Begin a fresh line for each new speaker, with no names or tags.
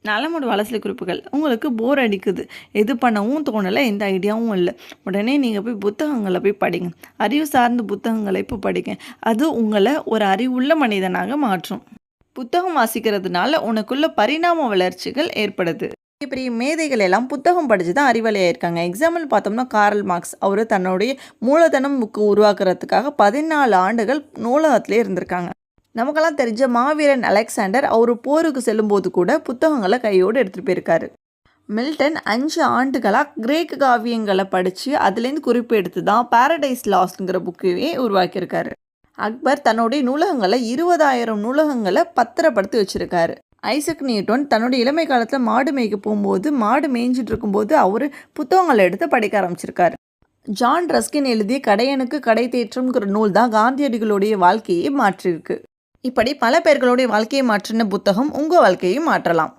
நலமோட வளசல் குறிப்புகள். உங்களுக்கு போர் அடிக்குது, எது பண்ணவும் தோணலை, எந்த ஐடியாவும் இல்லை. உடனே நீங்கள் போய் புத்தகங்களை போய் படிங்க. அறிவு சார்ந்த புத்தகங்களை இப்போ படிங்க. அது உங்களை ஒரு அறிவுள்ள மனிதனாக மாற்றும். புத்தகம் வாசிக்கிறதுனால உனக்குள்ள பரிணாம வளர்ச்சிகள் ஏற்படுது. பெரிய பெரிய மேதைகள் எல்லாம் புத்தகம் படித்து தான் அறிவாளியாயிருக்காங்க. எக்ஸாம்பிள் பார்த்தோம்னா கார்ல் மார்க்ஸ். அவர் தன்னுடைய மூலதனம் புக்கு உருவாக்குறதுக்காக 14 ஆண்டுகள் நூலகத்திலே இருந்திருக்காங்க. நமக்கெல்லாம் தெரிஞ்ச மாவீரன் அலெக்சாண்டர் அவர் போருக்கு செல்லும்போது கூட புத்தகங்களை கையோடு எடுத்துகிட்டு போயிருக்காரு. மில்டன் 5 ஆண்டுகளாக கிரேக்க காவியங்களை படித்து அதுலேருந்து குறிப்பு எடுத்து தான் பாரடைஸ் லாஸ்ட்ங்கிற புக்கையே உருவாக்கியிருக்காரு. அக்பர் தன்னுடைய நூலகங்களை 20,000 நூலகங்களை பத்திரப்படுத்தி வச்சுருக்காரு. ஐசக் நியூட்டன் தன்னுடைய இளமை காலத்தில் மாடு மேய்க்க போகும்போது மாடு மேய்ஞ்சிட்டு இருக்கும்போது அவர் புத்தகங்களை எடுத்து படிக்க ஆரம்பிச்சிருக்காரு. ஜான் ரஸ்கின் எழுதிய கடையனுக்கு கடை தேற்றம்ங்கிற நூல் தான் காந்தியடிகளுடைய வாழ்க்கையை மாற்றிருக்கு. இப்படி பல பேர்களுடைய வாழ்க்கையை மாற்றின புத்தகம் உங்கள் வாழ்க்கையை மாற்றலாம்.